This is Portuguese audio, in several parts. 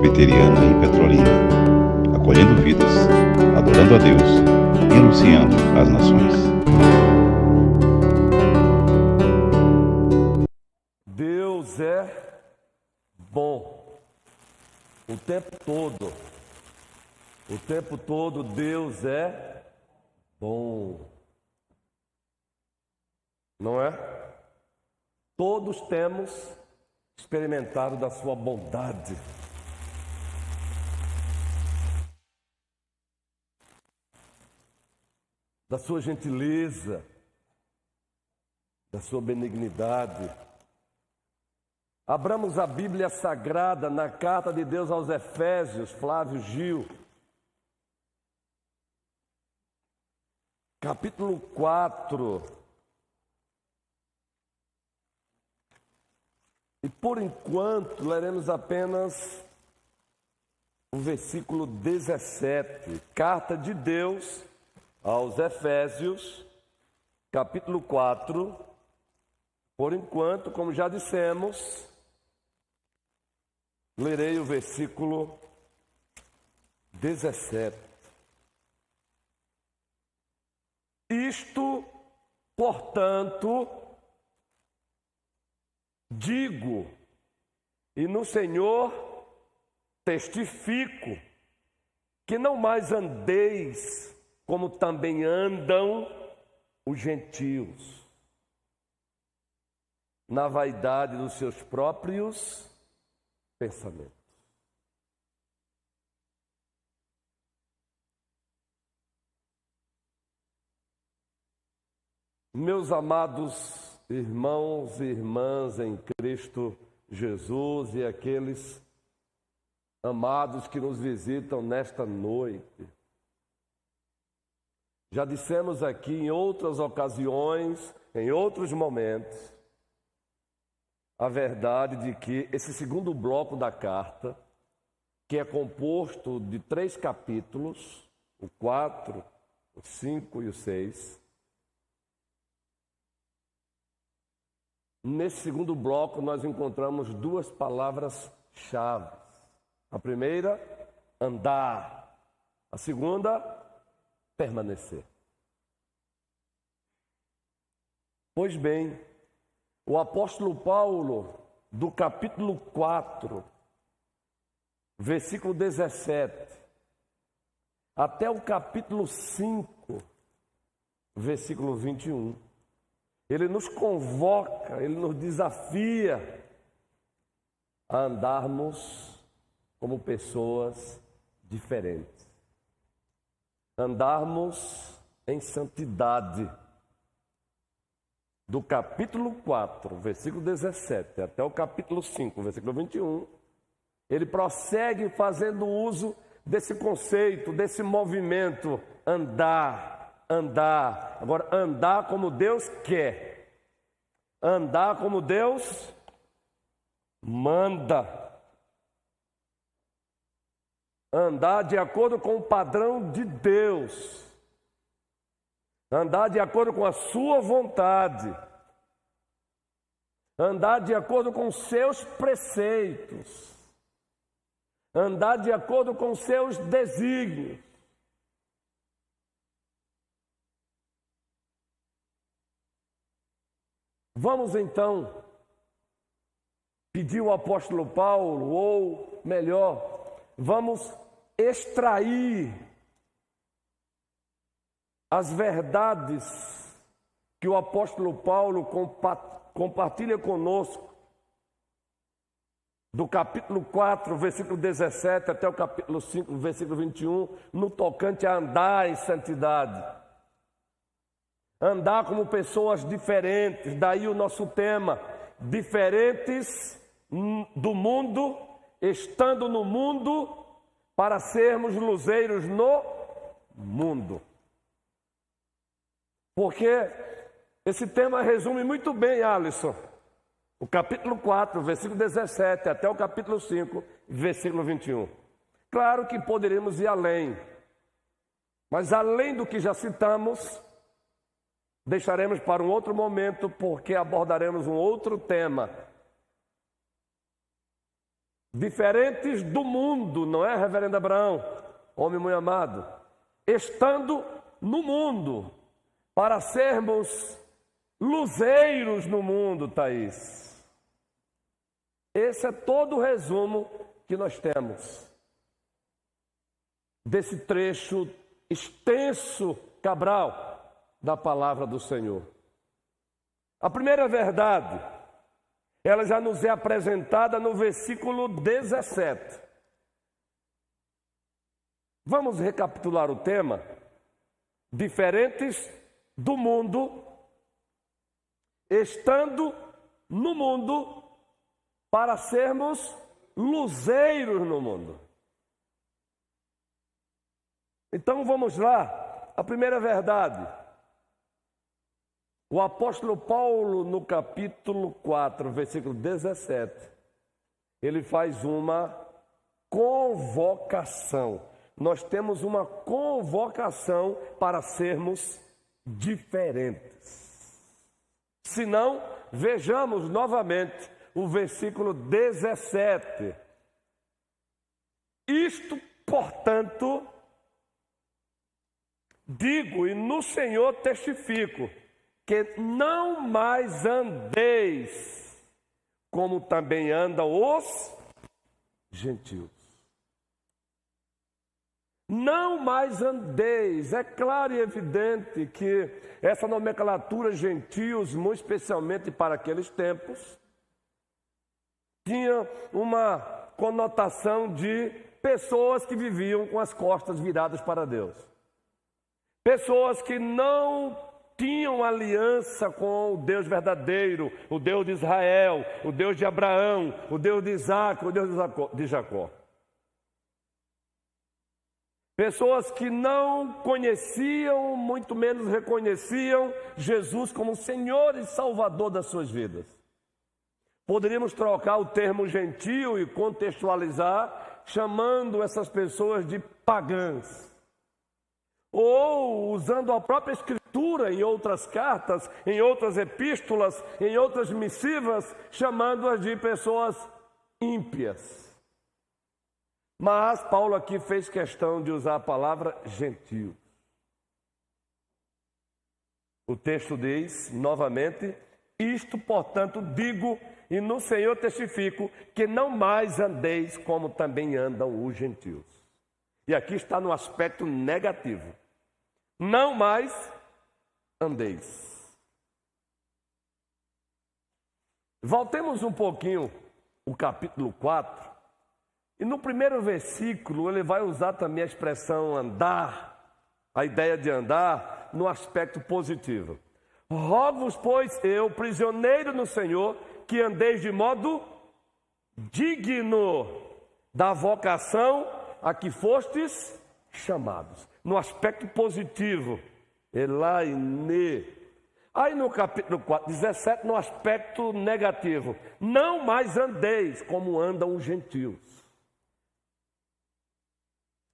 Presbiteriana em Petrolina, acolhendo vidas, adorando a Deus e anunciando às nações. Deus é bom o tempo todo. O tempo todo Deus é bom. Não é? Todos temos experimentado da sua bondade. Da sua gentileza, da sua benignidade. Abramos a Bíblia Sagrada na carta de Deus aos Efésios, Flávio Gil, capítulo 4. E por enquanto leremos apenas o versículo 17, carta de Deus aos Efésios, capítulo 4, por enquanto, como já dissemos, lerei o versículo 17. Isto, portanto, digo, e no Senhor testifico, que não mais andeis como também andam os gentios, na vaidade dos seus próprios pensamentos. Meus amados irmãos e irmãs em Cristo Jesus e aqueles amados que nos visitam nesta noite, já dissemos aqui em outras ocasiões, em outros momentos, a verdade de que esse segundo bloco da carta, que é composto de 3 capítulos, o 4, o 5 e o 6, nesse segundo bloco nós encontramos 2 palavras-chave. A primeira, andar. A segunda, permanecer. Pois bem, o apóstolo Paulo, do capítulo 4, versículo 17, até o capítulo 5, versículo 21, ele nos convoca, ele nos desafia a andarmos como pessoas diferentes. Andarmos em santidade. Do capítulo 4, versículo 17, até o capítulo 5, versículo 21, ele prossegue fazendo uso desse conceito, desse movimento, andar, andar. Agora, andar como Deus quer. Andar como Deus manda. Andar de acordo com o padrão de Deus. Andar de acordo com a sua vontade. Andar de acordo com os seus preceitos. Andar de acordo com os seus desígnios. Vamos então pedir ao apóstolo Paulo, ou melhor, vamos extrair as verdades que o apóstolo Paulo compartilha conosco, do capítulo 4, versículo 17, até o capítulo 5, versículo 21, no tocante a andar em santidade. Andar como pessoas diferentes, daí o nosso tema, diferentes do mundo, estando no mundo, para sermos luzeiros no mundo. Porque esse tema resume muito bem, Alisson, o capítulo 4, versículo 17, até o capítulo 5, versículo 21. Claro que poderíamos ir além, mas além do que já citamos, deixaremos para um outro momento, porque abordaremos um outro tema diferentes do mundo, não é, reverendo Abraão, homem muito amado? Estando no mundo, para sermos luzeiros no mundo, Thaís. Esse é todo o resumo que nós temos desse trecho extenso, Cabral, da palavra do Senhor. A primeira verdade, ela já nos é apresentada no versículo 17. Vamos recapitular o tema? Diferentes do mundo, estando no mundo, para sermos luzeiros no mundo. Então vamos lá, a primeira verdade. O apóstolo Paulo, no capítulo 4, versículo 17, ele faz uma convocação. Nós temos uma convocação para sermos diferentes. Se não, vejamos novamente o versículo 17. Isto, portanto, digo e no Senhor testifico, que não mais andeis como também andam os gentios. Não mais andeis. É claro e evidente que essa nomenclatura gentios, muito especialmente para aqueles tempos, tinha uma conotação de pessoas que viviam com as costas viradas para Deus. Pessoas que não tinham aliança com o Deus verdadeiro, o Deus de Israel, o Deus de Abraão, o Deus de Isaac, o Deus de Jacó. Pessoas que não conheciam, muito menos reconheciam Jesus como Senhor e Salvador das suas vidas. Poderíamos trocar o termo gentio e contextualizar, chamando essas pessoas de pagãs. Ou usando a própria Escritura em outras cartas, em outras epístolas, em outras missivas, chamando-as de pessoas ímpias. Mas Paulo aqui fez questão de usar a palavra gentio. O texto diz, novamente, isto, portanto, digo e no Senhor testifico que não mais andeis como também andam os gentios. E aqui está no aspecto negativo. Não mais andeis. Voltemos um pouquinho o capítulo 4. E no primeiro versículo ele vai usar também a expressão andar, a ideia de andar no aspecto positivo. Rogo-vos, pois, eu, prisioneiro no Senhor, que andeis de modo digno da vocação a que fostes chamados. No aspecto positivo, elaine. Aí no capítulo 4, 17, no aspecto negativo, não mais andeis como andam os gentios.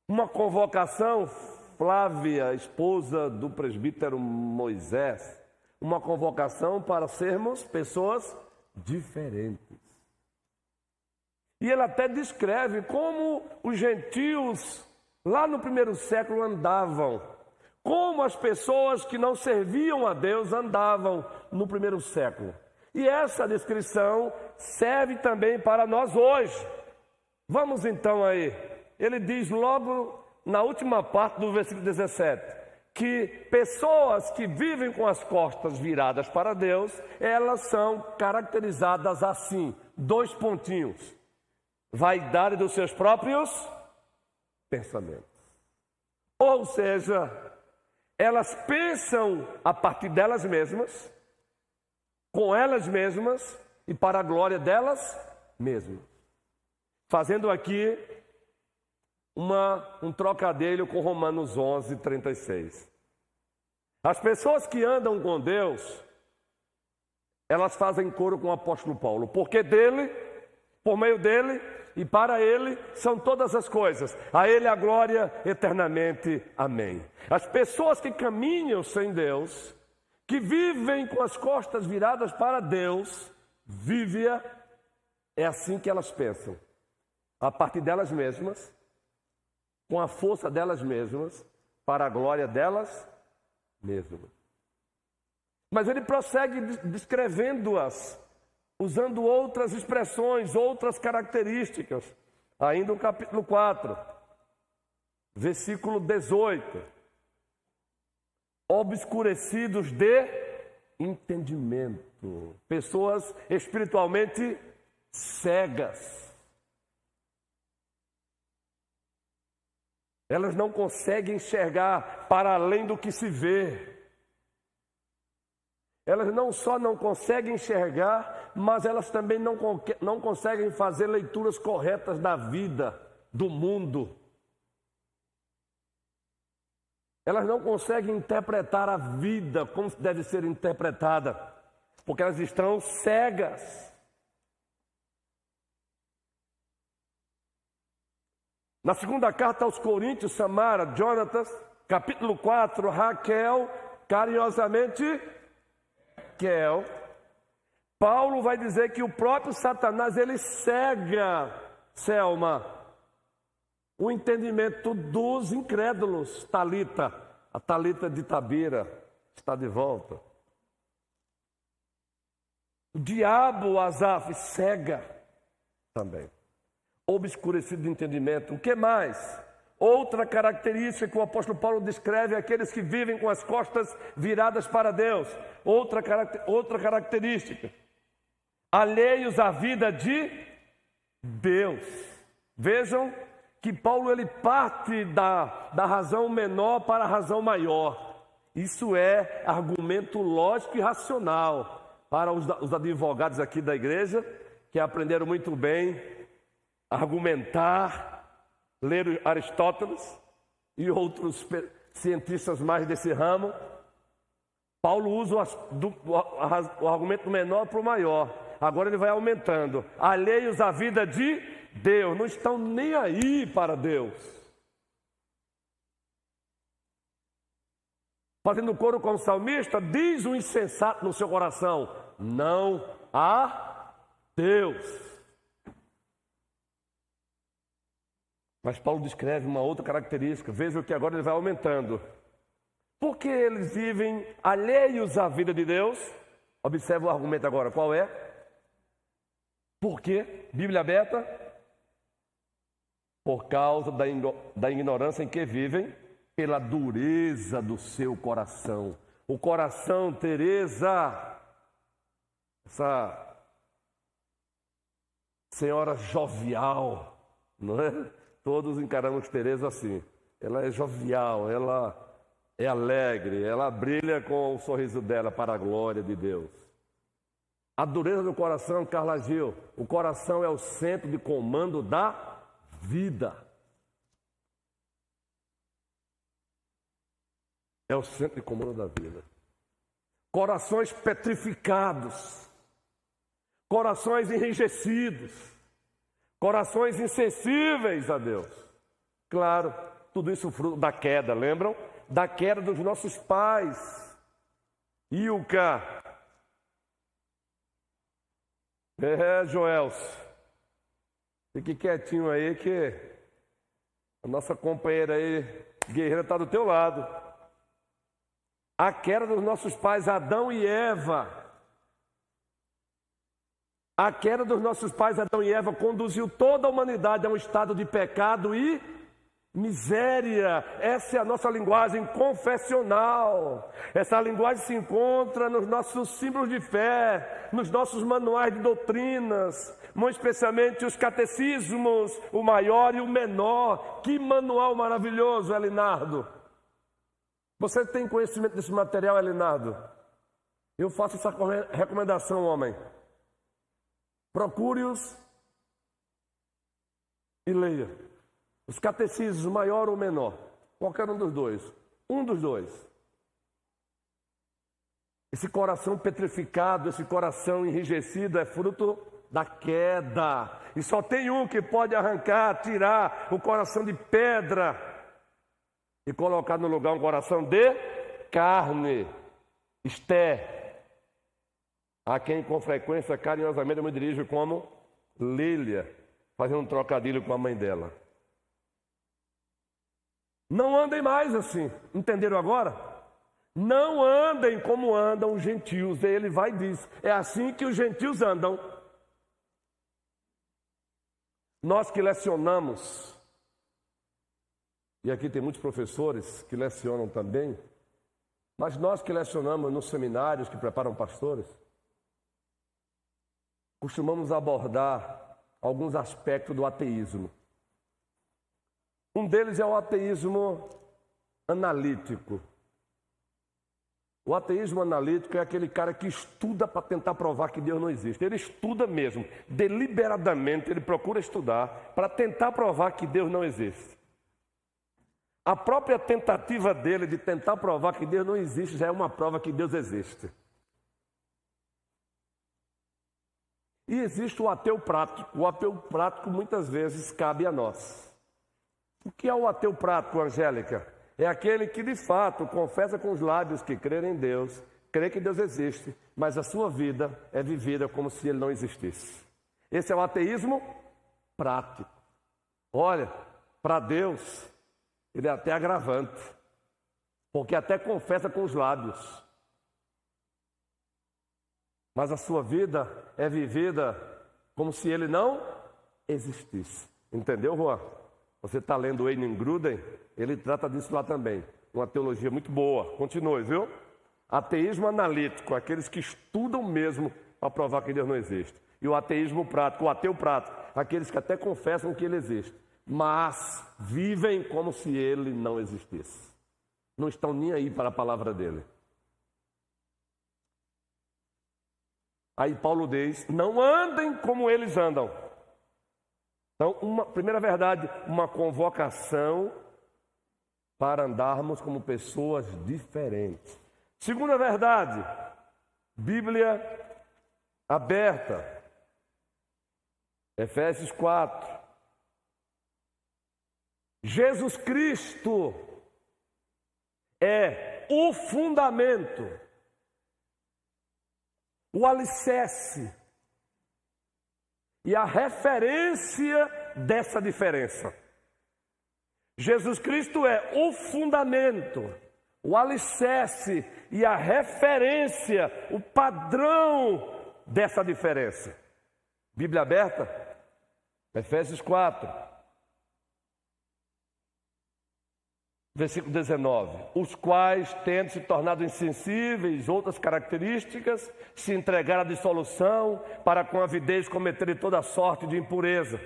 Uma convocação, Flávia, esposa do presbítero Moisés, uma convocação para sermos pessoas diferentes. E ele até descreve como os gentios lá no primeiro século andavam, como as pessoas que não serviam a Deus andavam no primeiro século. E essa descrição serve também para nós hoje. Vamos então aí. Ele diz logo na última parte do versículo 17, que pessoas que vivem com as costas viradas para Deus, elas são caracterizadas assim, 2 pontinhos. Vaidade dos seus próprios pensamentos. Ou seja, elas pensam a partir delas mesmas, com elas mesmas e para a glória delas mesmas. Fazendo aqui um trocadilho com Romanos 11, 36. As pessoas que andam com Deus, elas fazem coro com o apóstolo Paulo, porque dele, por meio dele e para ele são todas as coisas. A ele a glória eternamente. Amém. As pessoas que caminham sem Deus, que vivem com as costas viradas para Deus, vívia, é assim que elas pensam. a partir delas mesmas, com a força delas mesmas, para a glória delas mesmas. Mas ele prossegue descrevendo-as, usando outras expressões, outras características. Ainda no capítulo 4, versículo 18. Obscurecidos de entendimento. Pessoas espiritualmente cegas. Elas não conseguem enxergar para além do que se vê. Elas não só não conseguem enxergar, mas elas também não conseguem fazer leituras corretas da vida, do mundo. Elas não conseguem interpretar a vida como deve ser interpretada, porque elas estão cegas. Na segunda carta aos Coríntios, Samara, Jonatas, capítulo 4, Raquel, carinhosamente Raquel, Paulo vai dizer que o próprio Satanás, ele cega, Selma, o entendimento dos incrédulos. Talita, a Talita de Tabira, está de volta. O diabo, Asaf, cega também. Obscurecido de entendimento. O que mais? Outra característica que o apóstolo Paulo descreve é aqueles que vivem com as costas viradas para Deus. Outra característica. Alheios à vida de Deus. Vejam que Paulo ele parte da razão menor para a razão maior. Isso é argumento lógico e racional para os advogados aqui da igreja, que aprenderam muito bem a argumentar, ler Aristóteles e outros cientistas mais desse ramo. Paulo usa o argumento menor para o maior. Agora ele vai aumentando. Alheios à vida de Deus, não estão nem aí para Deus. Fazendo coro com o salmista, diz o insensato no seu coração: não há Deus. Mas Paulo descreve uma outra característica. Veja que agora ele vai aumentando. Porque eles vivem alheios à vida de Deus. Observe o argumento agora. Qual é? Por quê? Bíblia aberta. Por causa da ignorância em que vivem, pela dureza do seu coração. O coração, Teresa, essa senhora jovial, não é? Todos encaramos Teresa assim. Ela é jovial, ela é alegre, ela brilha com o sorriso dela para a glória de Deus. A dureza do coração, Carla Gil, o coração é o centro de comando da vida. É o centro de comando da vida. Corações petrificados, corações enrijecidos, corações insensíveis a Deus. Claro, tudo isso fruto da queda, lembram? Da queda dos nossos pais. Ilka. Joelso. Fique quietinho aí que a nossa companheira aí, guerreira, está do teu lado. A queda dos nossos pais Adão e Eva. A queda dos nossos pais Adão e Eva conduziu toda a humanidade a um estado de pecado e miséria. Essa é a nossa linguagem confessional. Essa linguagem se encontra nos nossos símbolos de fé, nos nossos manuais de doutrinas, muito especialmente os catecismos, o maior e o menor. Que manual maravilhoso, Elinardo! Você tem conhecimento desse material, Elinardo? Eu faço essa recomendação, homem. Procure-os e leia. Os catecismos, maior ou menor. Qualquer um dos dois. Um dos dois. Esse coração petrificado, esse coração enrijecido é fruto da queda. E só tem um que pode arrancar, tirar o coração de pedra e colocar no lugar um coração de carne. Esté. A quem com frequência, carinhosamente, eu me dirijo como Lília. fazendo um trocadilho com a mãe dela. Não andem mais assim. Entenderam agora? Não andem como andam os gentios. E ele vai e diz, é assim que os gentios andam. Nós que lecionamos, e aqui tem muitos professores que lecionam também, mas nós que lecionamos nos seminários que preparam pastores, costumamos abordar alguns aspectos do ateísmo. Um deles é o ateísmo analítico. O ateísmo analítico é aquele cara que estuda para tentar provar que Deus não existe. Ele estuda mesmo, deliberadamente, ele procura estudar para tentar provar que Deus não existe. A própria tentativa dele de tentar provar que Deus não existe já é uma prova que Deus existe. E existe o ateu prático. O ateu prático muitas vezes cabe a nós. O que é o ateu prático, Angélica? É aquele que de fato confessa com os lábios que crê em Deus, crê que Deus existe, mas a sua vida é vivida como se ele não existisse. Esse é o ateísmo prático. Olha, para Deus, ele é até agravante, porque até confessa com os lábios, mas a sua vida é vivida como se ele não existisse. Entendeu, Juan? Você está lendo o Wayne Grudem, ele trata disso lá também. Uma teologia muito boa. Continue, viu? Ateísmo analítico, aqueles que estudam mesmo para provar que Deus não existe. E o ateísmo prático, o ateu prático, aqueles que até confessam que ele existe, mas vivem como se ele não existisse. Não estão nem aí para a palavra dele. Aí Paulo diz, não andem como eles andam. Então, primeira verdade, uma convocação para andarmos como pessoas diferentes. Segunda verdade, Bíblia aberta. Efésios 4. Jesus Cristo é o fundamento, o alicerce e a referência dessa diferença. Jesus Cristo é o fundamento, o alicerce e a referência, o padrão dessa diferença. Bíblia aberta, Efésios 4, versículo 19. Os quais, tendo se tornado insensíveis, outras características, se entregaram à dissolução, para com avidez cometerem toda sorte de impureza.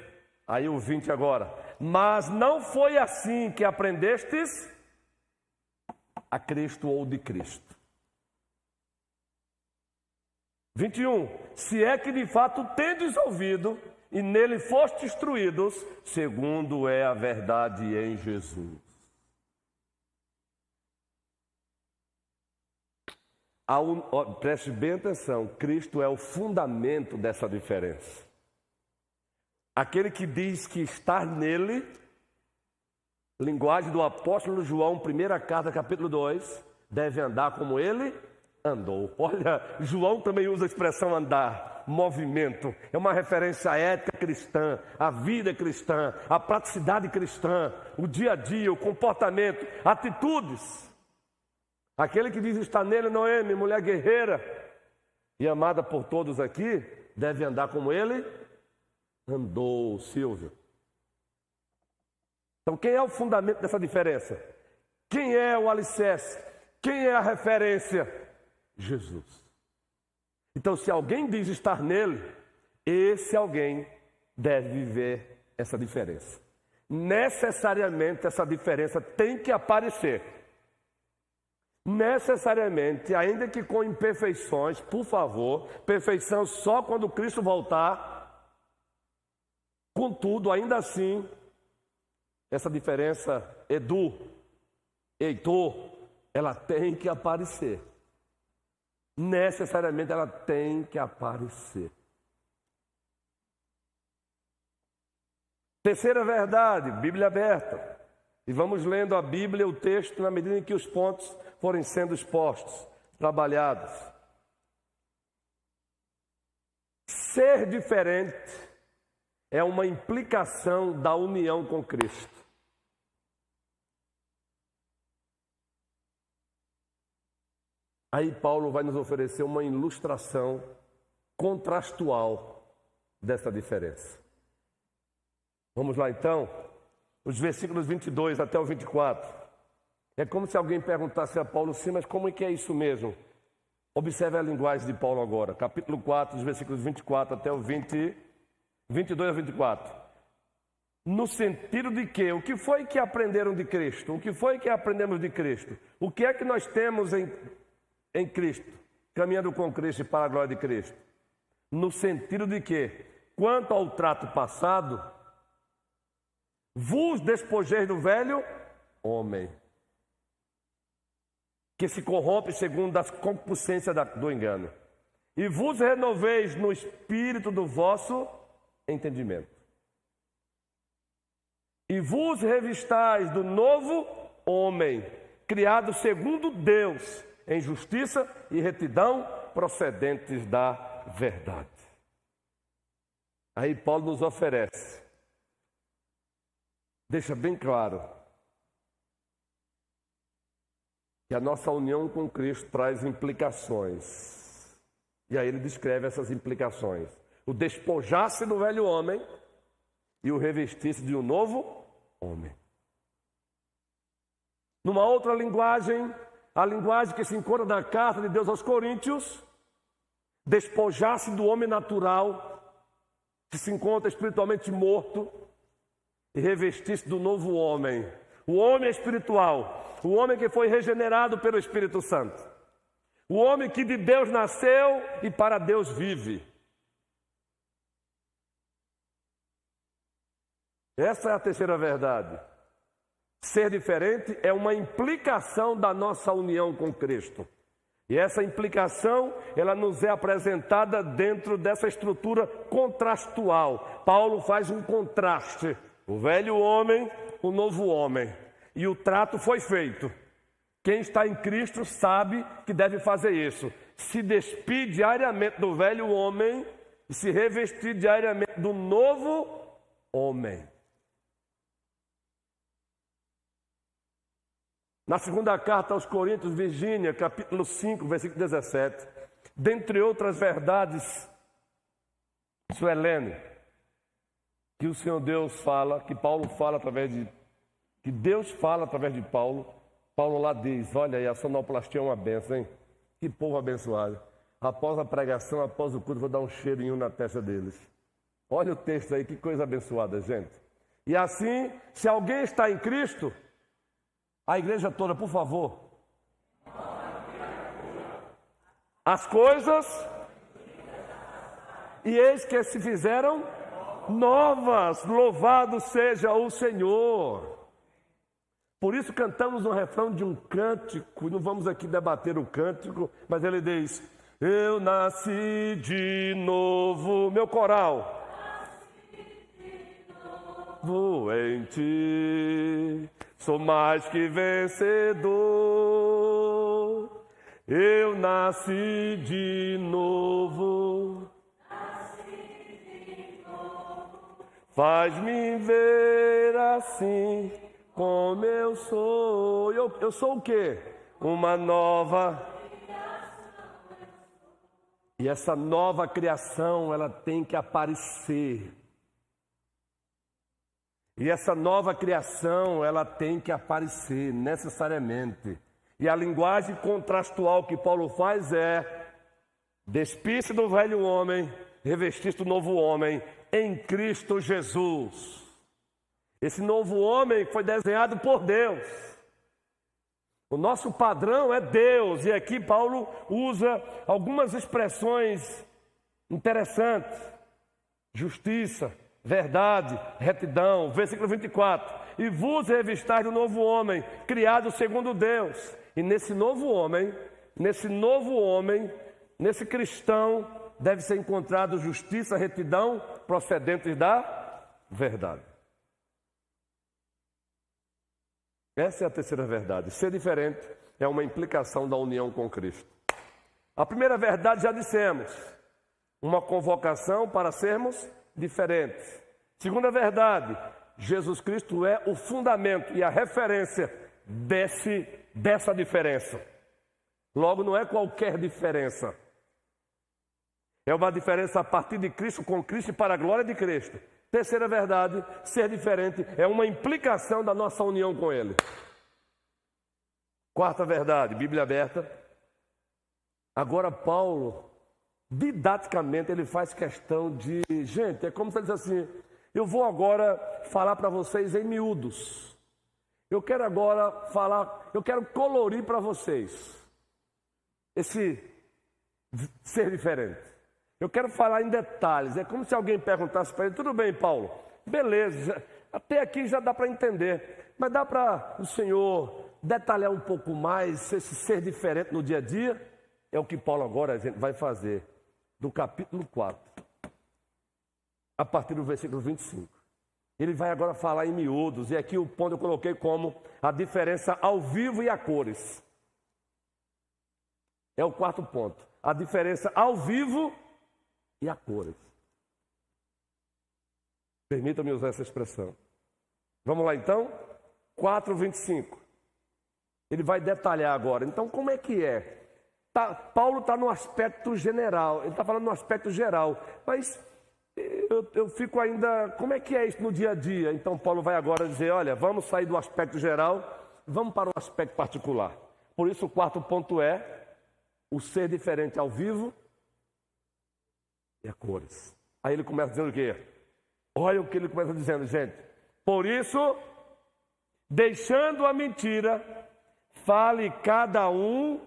Aí o 20 agora. Mas não foi assim que aprendestes a Cristo ou de Cristo. 21. Se é que de fato tendes ouvido e nele fostes instruídos, segundo é a verdade em Jesus. Preste bem atenção, Cristo é o fundamento dessa diferença. Aquele que diz que estar nele, linguagem do apóstolo João, primeira carta, capítulo 2, deve andar como ele andou. Olha, João também usa a expressão andar, movimento. É uma referência à ética cristã, à vida cristã, à praticidade cristã, o dia a dia, o comportamento, atitudes. Aquele que diz estar nele, Noemi, mulher guerreira e amada por todos aqui, deve andar como ele andou, Silvio. Então, quem é o fundamento dessa diferença? Quem é o alicerce? Quem é a referência? Jesus. Então, se alguém diz estar nele, esse alguém deve viver essa diferença. Necessariamente essa diferença tem que aparecer. Necessariamente, ainda que com imperfeições, por favor, perfeição só quando Cristo voltar. Contudo, ainda assim, essa diferença, Edu, Heitor, ela tem que aparecer. Necessariamente ela tem que aparecer. Terceira verdade, Bíblia aberta. E vamos lendo a Bíblia, o texto, na medida em que os pontos forem sendo expostos, trabalhados. Ser diferente é uma implicação da união com Cristo. Aí Paulo vai nos oferecer uma ilustração contrastual dessa diferença. Vamos lá então? Os versículos 22 até o 24. É como se alguém perguntasse a Paulo, sim, mas como é que é isso mesmo? Observe a linguagem de Paulo agora, capítulo 4, os versículos 24 até o 22 a 24. No sentido de que, o que foi que aprenderam de Cristo? O que foi que aprendemos de Cristo? O que é que nós temos em Cristo, caminhando com Cristo e para a glória de Cristo? No sentido de que, quanto ao trato passado, vos despojeis do velho homem, que se corrompe segundo a concupiscência do engano, e vos renoveis no espírito do vosso entendimento, e vos revistais do novo homem, criado segundo Deus, em justiça e retidão procedentes da verdade. Aí Paulo nos oferece, deixa bem claro, que a nossa união com Cristo traz implicações. E aí ele descreve essas implicações. O despojar-se do velho homem e o revestir-se de um novo homem. Numa outra linguagem, a linguagem que se encontra na carta de Deus aos Coríntios, despojar-se do homem natural, que se encontra espiritualmente morto, e revestir-se do novo homem. O homem espiritual, o homem que foi regenerado pelo Espírito Santo, o homem que de Deus nasceu e para Deus vive. Essa é a terceira verdade. Ser diferente é uma implicação da nossa união com Cristo. E essa implicação, ela nos é apresentada dentro dessa estrutura contrastual. Paulo faz um contraste. O velho homem, o novo homem. E o trato foi feito. Quem está em Cristo sabe que deve fazer isso. Se despir diariamente do velho homem e se revestir diariamente do novo homem. Na segunda carta aos Coríntios, Virgínia, capítulo 5, versículo 17, dentre outras verdades, Suelene, que o Senhor Deus fala, que Paulo fala através de, que Deus fala através de Paulo, Paulo lá diz, olha aí, a sonoplastia é uma benção, hein? Que povo abençoado. Após a pregação, após o culto, vou dar um cheirinho na testa deles. Olha o texto aí, que coisa abençoada, gente. E assim, se alguém está em Cristo, a igreja toda, por favor. As coisas, e eis que se fizeram novas, louvado seja o Senhor. Por isso cantamos no refrão de um cântico, não vamos aqui debater o cântico, mas ele diz, eu nasci de novo, meu coral. Vou em ti, sou mais que vencedor. Eu nasci de novo. Faz-me ver assim como eu sou. Eu sou o quê? Uma nova. E essa nova criação, ela tem que aparecer. E essa nova criação, ela tem que aparecer necessariamente. E a linguagem contrastual que Paulo faz é despir-se do velho homem, revestir-se do novo homem em Cristo Jesus. Esse novo homem foi desenhado por Deus. O nosso padrão é Deus. E aqui Paulo usa algumas expressões interessantes. Justiça, verdade, retidão. Versículo 24. E vos revistais do novo homem, criado segundo Deus. E nesse novo homem, nesse cristão, deve ser encontrado justiça, retidão, procedentes da verdade. Essa é a terceira verdade. Ser diferente é uma implicação da união com Cristo. A primeira verdade já dissemos. Uma convocação para sermos diferentes. Segunda verdade, Jesus Cristo é o fundamento e a referência dessa diferença. Logo, não é qualquer diferença. É uma diferença a partir de Cristo, com Cristo e para a glória de Cristo. Terceira verdade, ser diferente é uma implicação da nossa união com Ele. Quarta verdade, Bíblia aberta. Agora Paulo, didaticamente, ele faz questão de... Gente, é como se ele diz assim, eu vou agora falar para vocês em miúdos. Eu quero agora falar, eu quero colorir para vocês esse ser diferente. Eu quero falar em detalhes. É como se alguém perguntasse para ele, tudo bem, Paulo? Beleza, até aqui já dá para entender. Mas dá para o senhor detalhar um pouco mais esse ser diferente no dia a dia? É o que Paulo agora a gente vai fazer. Do capítulo 4, a partir do versículo 25. Ele vai agora falar em miúdos. E aqui o ponto eu coloquei como a diferença ao vivo e a cores. É o quarto ponto. A diferença ao vivo e a cores. Permita-me usar essa expressão. Vamos lá então? 4:25. Ele vai detalhar agora. Então como é que é? Paulo está no aspecto general. Ele está falando no aspecto geral. Mas eu fico ainda... Como é que é isso no dia a dia? Então Paulo vai agora dizer, olha, vamos sair do aspecto geral, vamos para o aspecto particular. Por isso o quarto ponto é o ser diferente ao vivo e a cores. Aí ele começa dizendo o quê? Olha o que ele começa dizendo, gente. Por isso, deixando a mentira, fale cada um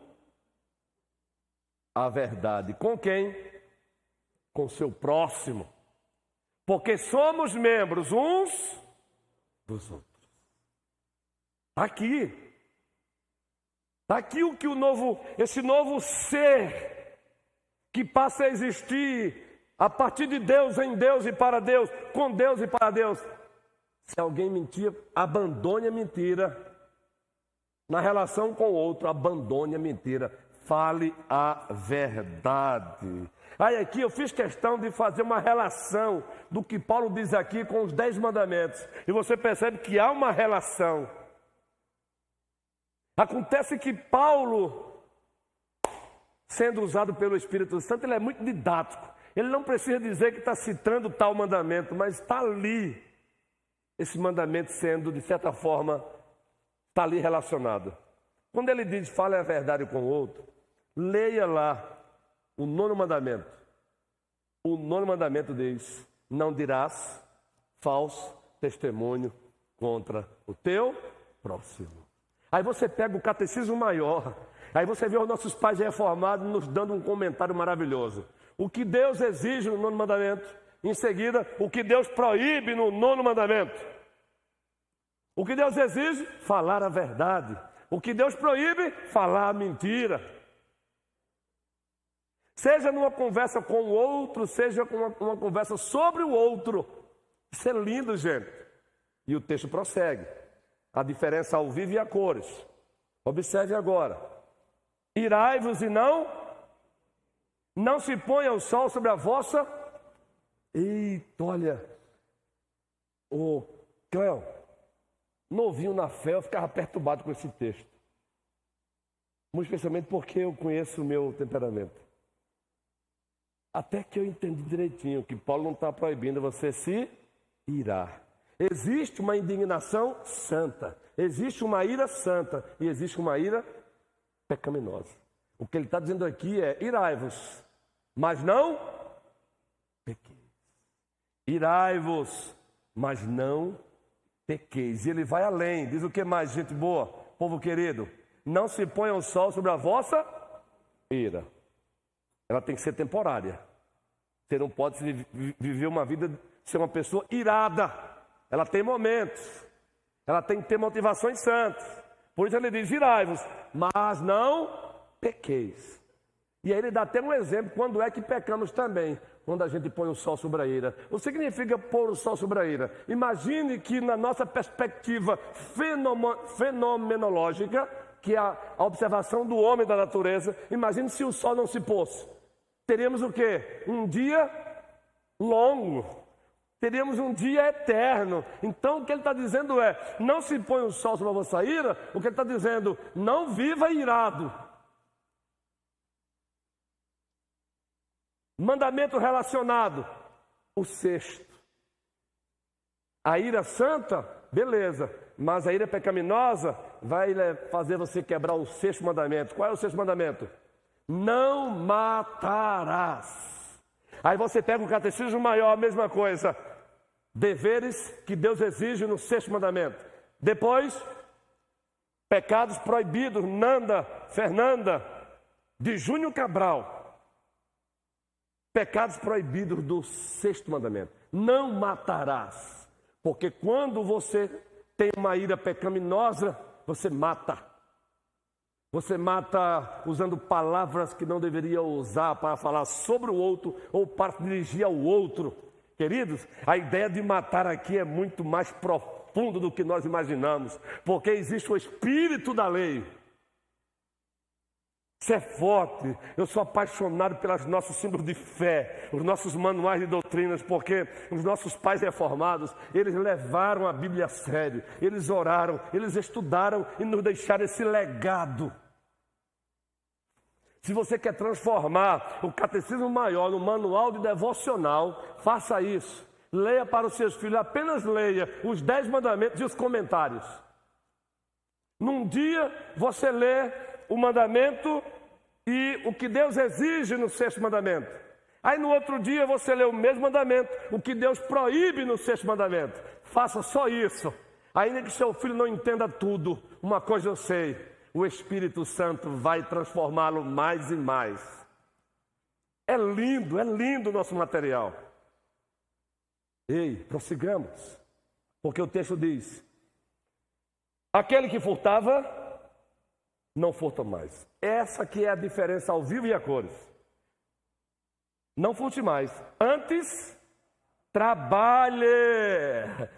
a verdade. Com quem? Com seu próximo. Porque somos membros uns dos outros. Aqui. Está aqui o que esse novo ser que passa a existir a partir de Deus, em Deus e para Deus, com Deus e para Deus. Se alguém mentir, abandone a mentira. Na relação com o outro, abandone a mentira. Fale a verdade. Aí aqui eu fiz questão de fazer uma relação do que Paulo diz aqui com os 10 mandamentos. E você percebe que há uma relação. Acontece que Paulo, sendo usado pelo Espírito Santo, ele é muito didático. Ele não precisa dizer que está citando tal mandamento, mas está ali. Esse mandamento sendo, de certa forma, está ali relacionado. Quando ele diz, fale a verdade com o outro, leia lá o 9º mandamento. O 9º mandamento diz, não dirás falso testemunho contra o teu próximo. Aí você pega o catecismo maior, aí você vê os nossos pais reformados nos dando um comentário maravilhoso. O que Deus exige no 9º mandamento, em seguida, o que Deus proíbe no 9º mandamento. O que Deus exige, falar a verdade. O que Deus proíbe, falar a mentira. Seja numa conversa com o outro, seja com uma conversa sobre o outro. Isso é lindo, gente. E o texto prossegue. A diferença ao vivo e a cores. Observe agora. Irai-vos e não se ponha o sol sobre a vossa... Eita, olha. Ô, Cléo, novinho na fé, eu ficava perturbado com esse texto. Muito especialmente porque eu conheço o meu temperamento. Até que eu entendi direitinho que Paulo não está proibindo você se irar. Existe uma indignação santa, existe uma ira santa e existe uma ira pecaminosa. O que ele está dizendo aqui é, irai-vos, mas não pequeis. Irai-vos, mas não pequeis. E ele vai além, diz o que mais, gente boa, povo querido? Não se ponha o sol sobre a vossa ira. Ela tem que ser temporária. Você não pode viver uma vida, ser uma pessoa irada. Ela tem momentos. Ela tem que ter motivações santas. Por isso ele diz, irai-vos, mas não pequeis. E aí ele dá até um exemplo, quando é que pecamos também. Quando a gente põe o sol sobre a ira. O que significa pôr o sol sobre a ira? Imagine que na nossa perspectiva fenomenológica, que é a observação do homem da natureza, imagine se o sol não se pôsse. Teríamos o quê? Um dia longo. Teríamos um dia eterno. Então o que ele está dizendo é, não se põe o sol sobre a vossa ira. O que ele está dizendo, não viva irado. Mandamento relacionado, o sexto. A ira santa, beleza, mas a ira pecaminosa vai fazer você quebrar o sexto mandamento. Qual é o sexto mandamento? Não matarás. Aí você pega o catecismo maior, a mesma coisa. Deveres que Deus exige no sexto mandamento. Depois, pecados proibidos, Nanda, Fernanda, de Júnior Cabral. Pecados proibidos do sexto mandamento. Não matarás. Porque quando você tem uma ira pecaminosa, você mata. Você mata usando palavras que não deveria usar para falar sobre o outro ou para dirigir ao outro. Queridos, a ideia de matar aqui é muito mais profundo do que nós imaginamos, porque existe o espírito da lei. Isso é forte. Eu sou apaixonado pelos nossos símbolos de fé, os nossos manuais de doutrinas, porque os nossos pais reformados, eles levaram a Bíblia a sério, eles oraram, eles estudaram e nos deixaram esse legado. Se você quer transformar o catecismo maior no manual de devocional, faça isso. Leia para os seus filhos, apenas leia os 10 mandamentos e os comentários. Num dia você lê o mandamento e o que Deus exige no sexto mandamento. Aí no outro dia você lê o mesmo mandamento, o que Deus proíbe no sexto mandamento. Faça só isso. Ainda que seu filho não entenda tudo, uma coisa eu sei. O Espírito Santo vai transformá-lo mais e mais. É lindo o nosso material. Ei, prossigamos. Porque o texto diz: aquele que furtava, não furta mais. Essa que é a diferença ao vivo e a cores. Não furte mais. Antes, trabalhe.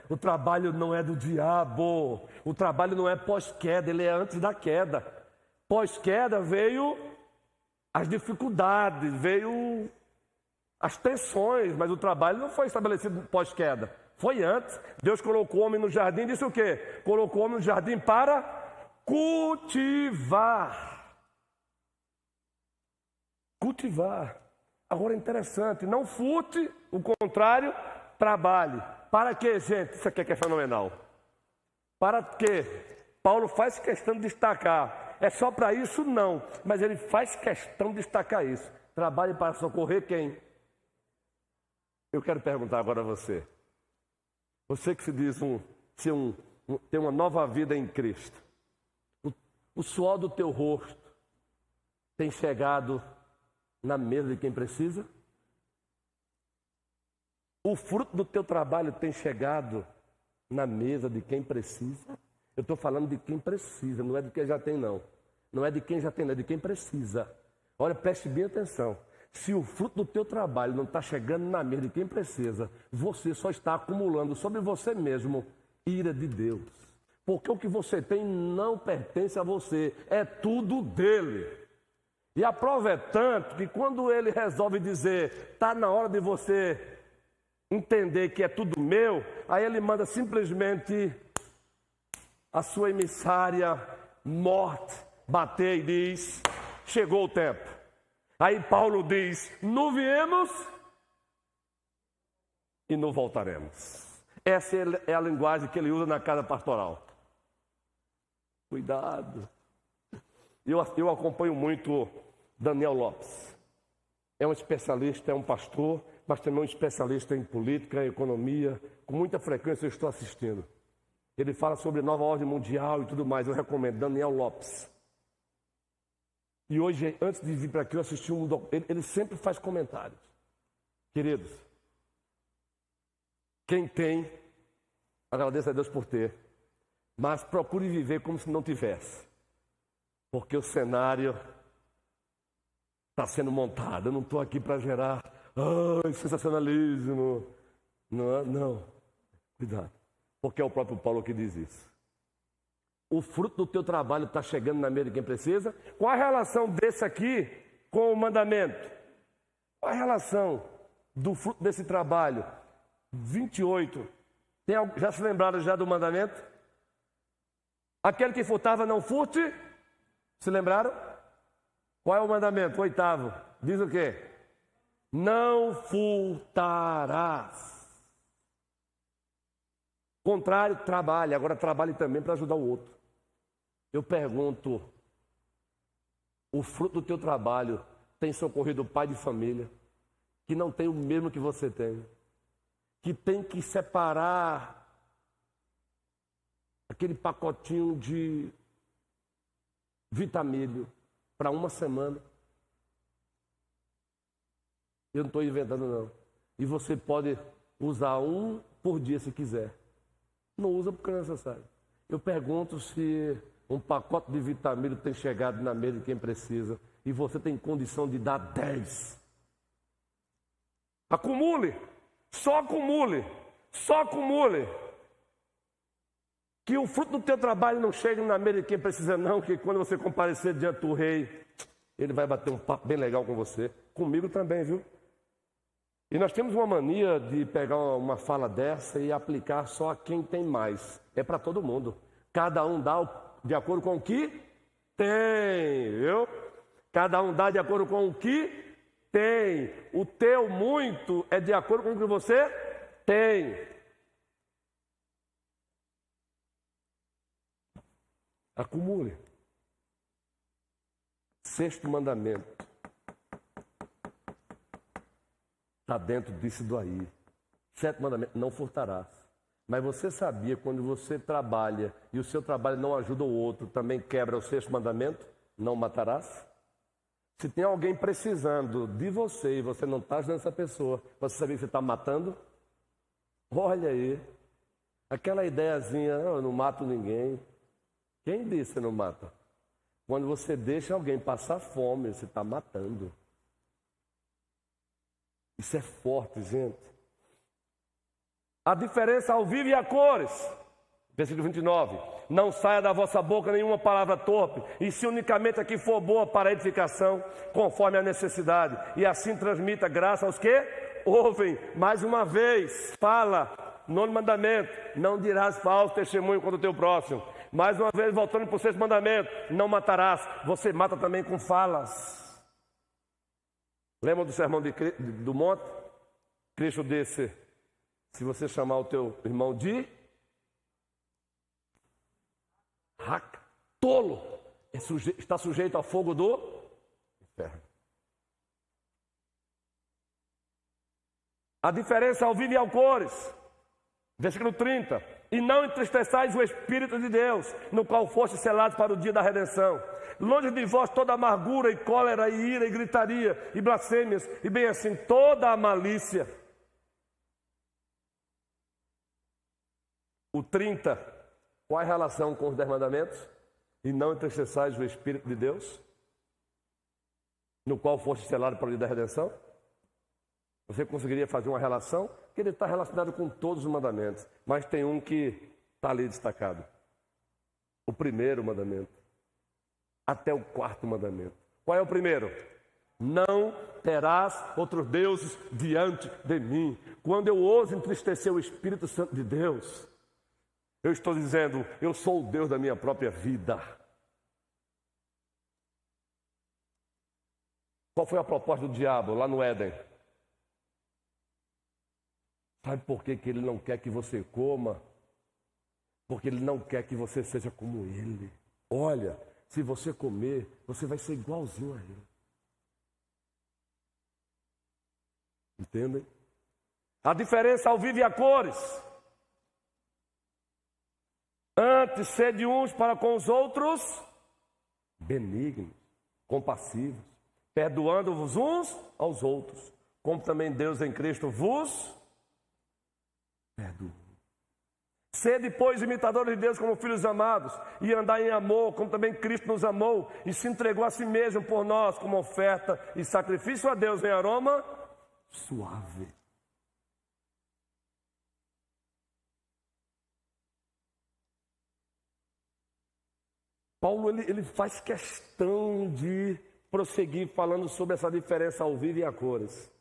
O trabalho não é do diabo. O trabalho não é pós-queda, ele é antes da queda. Pós-queda veio as dificuldades, veio as tensões, mas o trabalho não foi estabelecido pós-queda. Foi antes. Deus colocou o homem no jardim e disse o quê? Colocou o homem no jardim para cultivar. Cultivar. Agora é interessante, não furte, o contrário, trabalhe. Para quê, gente? Isso aqui é fenomenal. Para quê? Paulo faz questão de destacar. É só para isso? Não. Mas ele faz questão de destacar isso. Trabalhe para socorrer quem? Eu quero perguntar agora a você. Você que se diz ter uma nova vida em Cristo. O suor do teu rosto tem chegado na mesa de quem precisa? O fruto do teu trabalho tem chegado na mesa de quem precisa? Eu estou falando de quem precisa, não é de quem já tem, não. Não é de quem já tem, não é de quem precisa. Olha, preste bem atenção. Se o fruto do teu trabalho não está chegando na mesa de quem precisa, você só está acumulando sobre você mesmo ira de Deus. Porque o que você tem não pertence a você, é tudo dele. E a prova é tanto que quando ele resolve dizer, está na hora de você entender que é tudo meu, aí ele manda simplesmente a sua emissária morte bater e diz, chegou o tempo. Aí Paulo diz, não viemos e não voltaremos. Essa é a linguagem que ele usa na casa pastoral. Cuidado. Eu acompanho muito Daniel Lopes. É um especialista, é um pastor, mas também um especialista em política, em economia. Com muita frequência eu estou assistindo. Ele fala sobre nova ordem mundial e tudo mais. Eu recomendo, Daniel Lopes. E hoje, antes de vir para aqui, eu assisti ele sempre faz comentários. Queridos, quem tem, agradeça a Deus por ter. Mas procure viver como se não tivesse. Porque o cenário está sendo montado. Eu não estou aqui para gerar sensacionalismo. Não. Cuidado. Porque é o próprio Paulo que diz isso. O fruto do teu trabalho está chegando na mesa de quem precisa. Qual a relação desse aqui com o mandamento? Qual a relação do fruto desse trabalho 28. Já se lembraram já do mandamento? Aquele que furtava não furte. Se lembraram? Qual é o mandamento? O 8º. Diz o quê? Não furtarás. Contrário, trabalhe. Agora trabalhe também para ajudar o outro. Eu pergunto, o fruto do teu trabalho tem socorrido o pai de família, que não tem o mesmo que você tem, que tem que separar aquele pacotinho de Vitamílio para uma semana? Eu não estou inventando, não. E você pode usar um por dia se quiser. Não usa porque não é necessário. Eu pergunto se um pacote de Vitamílio tem chegado na mesa de quem precisa e você tem condição de dar 10. Acumule, só acumule, só acumule. Que o fruto do teu trabalho não chegue na mesa de quem precisa, não, que quando você comparecer diante do rei, ele vai bater um papo bem legal com você. Comigo também, viu? E nós temos uma mania de pegar uma fala dessa e aplicar só a quem tem mais. É para todo mundo. Cada um dá de acordo com o que tem, viu? Cada um dá de acordo com o que tem. O teu muito é de acordo com o que você tem. Acumule. 6º mandamento. Está dentro disso daí. 7º mandamento, não furtarás. Mas você sabia, quando você trabalha e o seu trabalho não ajuda o outro, também quebra o 6º mandamento? Não matarás? Se tem alguém precisando de você e você não está ajudando essa pessoa, você sabia que você está matando? Olha aí. Aquela ideiazinha, eu não mato ninguém. Quem disse que você não mata? Quando você deixa alguém passar fome, você está matando. Isso é forte, gente. A diferença ao vivo e a cores. Versículo 29. Não saia da vossa boca nenhuma palavra torpe, e se unicamente a que for boa para a edificação, conforme a necessidade, e assim transmita graça aos que ouvem. Mais uma vez, fala, 9º mandamento, não dirás falso testemunho contra o teu próximo. Mais uma vez, voltando para o 6º mandamento, não matarás. Você mata também com falas. Lembra do sermão do monte? Cristo disse, se você chamar o teu irmão de tolo, está sujeito ao fogo do inferno. A diferença ao vivo e ao cores. Versículo 30. E não entristeçais o Espírito de Deus, no qual foste selados para o dia da redenção. Longe de vós toda amargura e cólera e ira e gritaria e blasfêmias, e bem assim toda a malícia. O 30, qual é a relação com os 10 mandamentos? E não entristeçais o Espírito de Deus, no qual foste selado para o dia da redenção? Você conseguiria fazer uma relação? Que ele está relacionado com todos os mandamentos, mas tem um que está ali destacado. O 1º mandamento, até o 4º mandamento. Qual é o primeiro? Não terás outros deuses diante de mim. Quando eu ouso entristecer o Espírito Santo de Deus, eu estou dizendo, eu sou o Deus da minha própria vida. Qual foi a proposta do diabo lá no Éden? Sabe por que ele não quer que você coma? Porque ele não quer que você seja como ele. Olha, se você comer, você vai ser igualzinho a ele. Entendem? A diferença ao vivo e a cores. Antes, sede uns para com os outros benignos, compassivos, perdoando-vos uns aos outros, como também Deus em Cristo vos perdoa. Sede, pois, imitadores de Deus como filhos amados, e andai em amor, como também Cristo nos amou, e se entregou a si mesmo por nós, como oferta e sacrifício a Deus em aroma suave. Paulo ele faz questão de prosseguir falando sobre essa diferença ao vivo e a cores.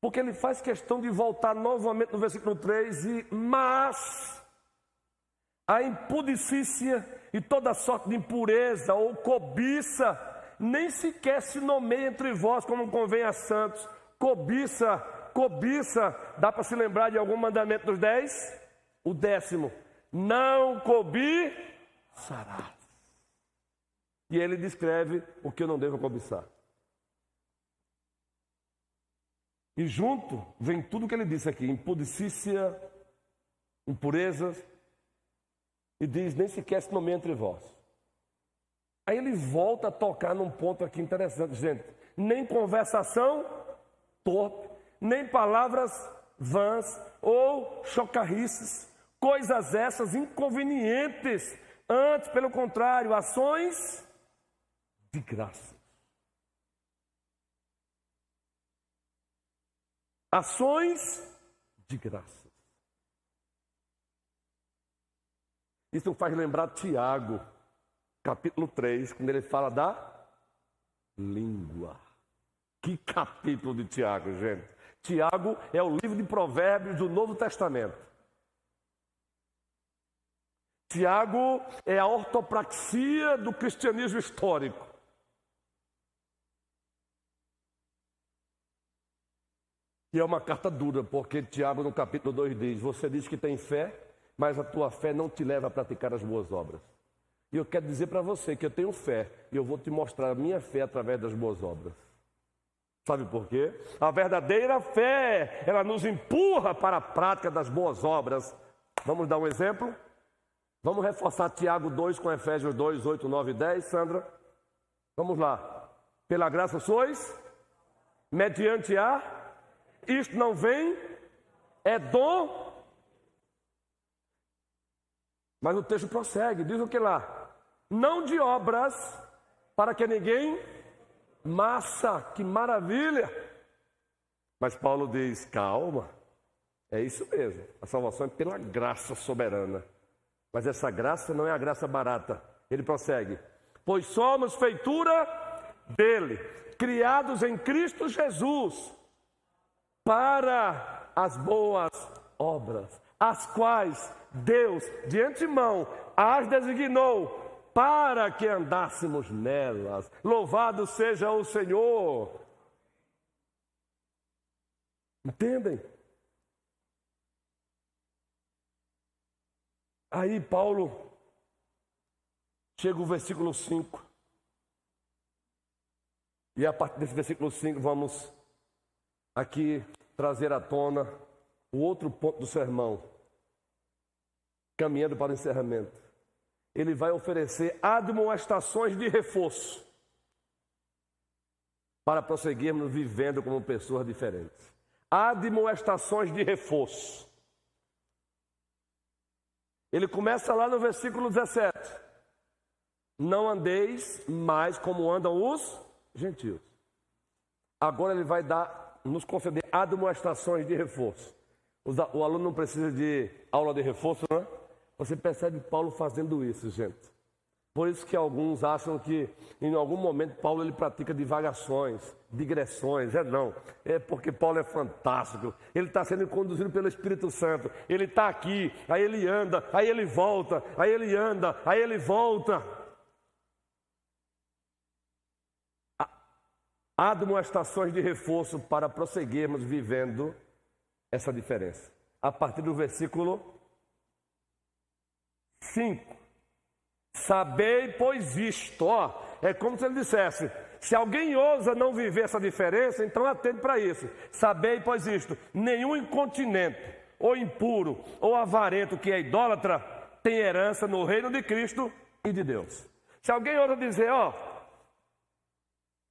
Porque ele faz questão de voltar novamente no versículo 3 mas a impudicícia e toda sorte de impureza ou cobiça nem sequer se nomeia entre vós como convém a santos. Cobiça, dá para se lembrar de algum mandamento dos 10? O 10º, não cobiçarás. E ele descreve o que eu não devo cobiçar. E junto vem tudo que ele disse aqui: impudicícia, impurezas, e diz, nem sequer se nomeia entre vós. Aí ele volta a tocar num ponto aqui interessante, gente. Nem conversação torpe, nem palavras vãs ou chocarrices, coisas essas inconvenientes, antes, pelo contrário, ações de graça. Ações de graça. Isso faz lembrar Tiago, capítulo 3, quando ele fala da língua. Que capítulo de Tiago, gente. Tiago é o livro de Provérbios do Novo Testamento. Tiago é a ortopraxia do cristianismo histórico. E é uma carta dura, porque Tiago no capítulo 2 diz: você diz que tem fé, mas a tua fé não te leva a praticar as boas obras. E eu quero dizer para você que eu tenho fé, e eu vou te mostrar a minha fé através das boas obras. Sabe por quê? A verdadeira fé, ela nos empurra para a prática das boas obras. Vamos dar um exemplo? Vamos reforçar Tiago 2 com Efésios 2, 8, 9 e 10, Sandra? Vamos lá. Pela graça sois, mediante a... Isto não vem, é dom. Mas o texto prossegue, diz o que lá? Não de obras, para que ninguém... Massa, que maravilha! Mas Paulo diz, calma, é isso mesmo. A salvação é pela graça soberana. Mas essa graça não é a graça barata. Ele prossegue, pois somos feitura dele, criados em Cristo Jesus, para as boas obras, as quais Deus, de antemão, as designou para que andássemos nelas. Louvado seja o Senhor. Entendem? Aí Paulo chega o versículo 5. E a partir desse versículo 5 vamos aqui trazer à tona o outro ponto do sermão, caminhando para o encerramento. Ele vai oferecer admoestações de reforço para prosseguirmos vivendo como pessoas diferentes. Admoestações de reforço. Ele começa lá no versículo 17. Não andeis mais como andam os gentios. Agora ele vai nos conceder admoestações de reforço. O aluno não precisa de aula de reforço, não é? Você percebe Paulo fazendo isso, gente. Por isso que alguns acham que em algum momento Paulo ele pratica divagações, digressões. Não, é porque Paulo é fantástico. Ele está sendo conduzido pelo Espírito Santo. Ele está aqui, aí ele anda, aí ele volta, aí ele anda, aí ele volta. Admoestações de reforço para prosseguirmos vivendo essa diferença. A partir do versículo 5. Sabei, pois isto, é como se ele dissesse, se alguém ousa não viver essa diferença, então atende para isso. Sabei, pois isto, nenhum incontinente, ou impuro, ou avarento que é idólatra, tem herança no reino de Cristo e de Deus. Se alguém ousa dizer,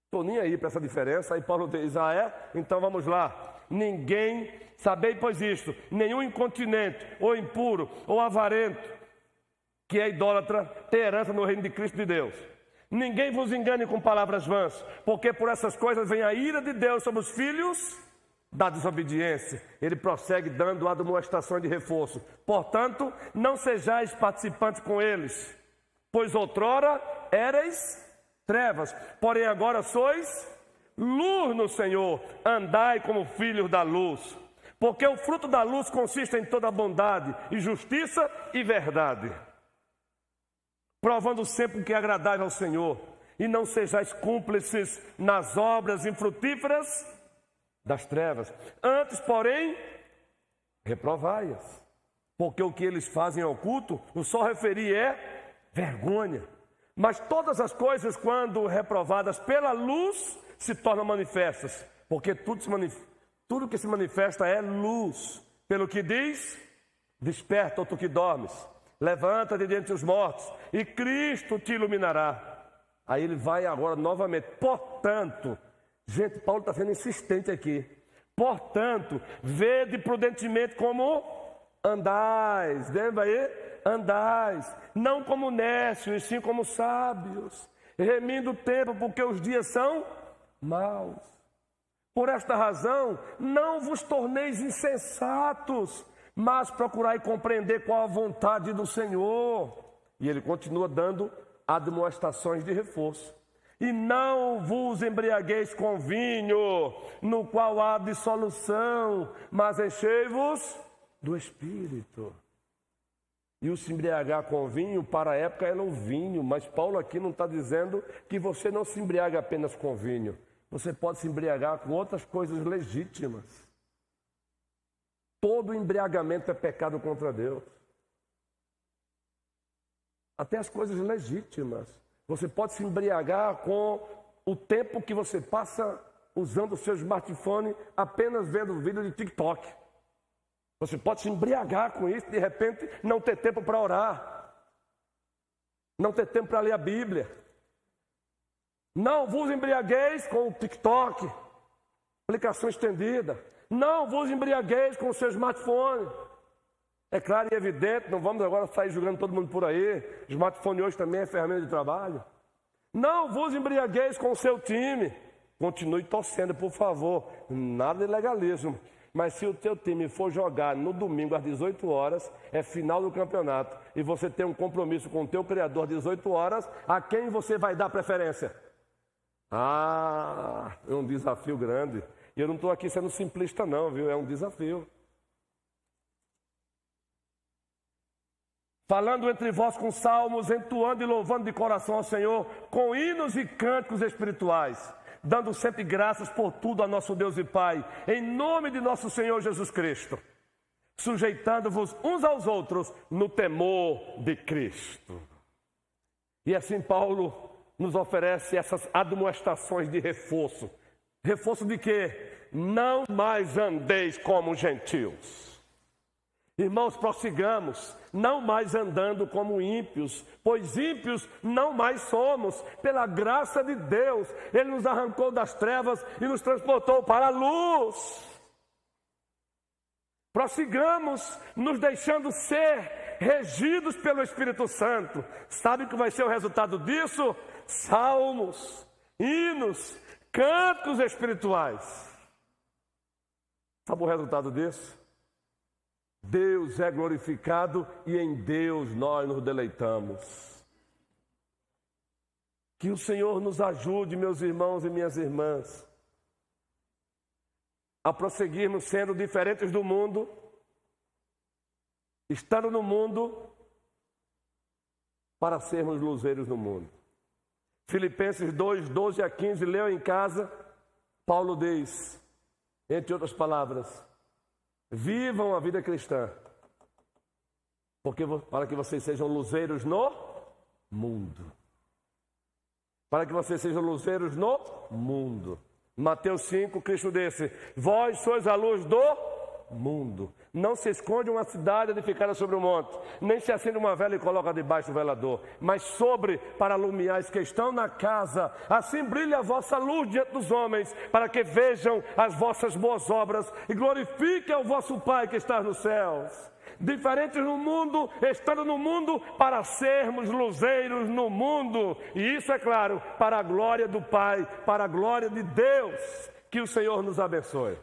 estou nem aí para essa diferença, aí Paulo diz, então vamos lá. Sabei, pois isto, nenhum incontinente, ou impuro, ou avarento, que é idólatra, tem herança no reino de Cristo de Deus. Ninguém vos engane com palavras vãs, porque por essas coisas vem a ira de Deus sobre os filhos da desobediência. Ele prossegue dando admoestações de reforço. Portanto, não sejais participantes com eles, pois outrora éreis trevas, porém agora sois luz no Senhor, andai como filhos da luz. Porque o fruto da luz consiste em toda bondade e justiça e verdade, provando sempre o que é agradável ao Senhor, e não sejais cúmplices nas obras infrutíferas das trevas. Antes, porém, reprovai-as, porque o que eles fazem oculto, o só referir é vergonha. Mas todas as coisas, quando reprovadas pela luz, se tornam manifestas, porque tudo que se manifesta é luz. Pelo que diz, desperta, ó tu que dormes, levanta-te dentre os mortos, e Cristo te iluminará. Aí ele vai agora novamente, portanto, gente, Paulo está sendo insistente aqui. Portanto, vede prudentemente como andais, lembra aí? Andais, não como nécios, e sim como sábios, remindo o tempo, porque os dias são maus. Por esta razão, não vos torneis insensatos, mas procurai compreender qual a vontade do Senhor. E ele continua dando admoestações de reforço. E não vos embriagueis com vinho, no qual há dissolução, mas enchei-vos do Espírito. E o se embriagar com vinho, para a época era o vinho, mas Paulo aqui não está dizendo que você não se embriaga apenas com vinho. Você pode se embriagar com outras coisas legítimas. Todo embriagamento é pecado contra Deus. Até as coisas legítimas. Você pode se embriagar com o tempo que você passa usando o seu smartphone apenas vendo vídeo de TikTok. Você pode se embriagar com isso, de repente não ter tempo para orar. Não ter tempo para ler a Bíblia. Não vos embriagueis com o TikTok, aplicação estendida. Não vos embriagueis com o seu smartphone. É claro e evidente, não vamos agora sair julgando todo mundo por aí. Smartphone hoje também é ferramenta de trabalho. Não vos embriagueis com o seu time. Continue torcendo, por favor. Nada de legalismo. Mas se o teu time for jogar no domingo às 18 horas, é final do campeonato, e você tem um compromisso com o teu Criador às 18 horas, a quem você vai dar preferência? É um desafio grande. E eu não estou aqui sendo simplista não, viu? É um desafio. Falando entre vós com salmos, entoando e louvando de coração ao Senhor, com hinos e cânticos espirituais, dando sempre graças por tudo a nosso Deus e Pai, em nome de nosso Senhor Jesus Cristo, sujeitando-vos uns aos outros no temor de Cristo. E assim Paulo nos oferece essas admoestações de reforço. Reforço de quê? Não mais andeis como gentios. Irmãos, prossigamos, não mais andando como ímpios, pois ímpios não mais somos, pela graça de Deus. Ele nos arrancou das trevas e nos transportou para a luz. Prossigamos, nos deixando ser regidos pelo Espírito Santo. Sabe o que vai ser o resultado disso? Salmos, hinos, cânticos espirituais. Sabe o resultado disso? Deus é glorificado e em Deus nós nos deleitamos. Que o Senhor nos ajude, meus irmãos e minhas irmãs, a prosseguirmos sendo diferentes do mundo, estando no mundo, para sermos luzeiros no mundo. Filipenses 2, 12 a 15, leu em casa, Paulo diz, entre outras palavras, vivam a vida cristã, para que vocês sejam luzeiros no mundo. Para que vocês sejam luzeiros no mundo. Mateus 5, Cristo disse, vós sois a luz do mundo. Não se esconde uma cidade edificada sobre um monte, nem se acende uma vela e coloca debaixo do velador, mas sobre para alumiar os que estão na casa. Assim brilha a vossa luz diante dos homens, para que vejam as vossas boas obras e glorifiquem ao vosso Pai que está nos céus. Diferentes no mundo, estando no mundo, para sermos luzeiros no mundo. E isso, é claro, para a glória do Pai, para a glória de Deus. Que o Senhor nos abençoe.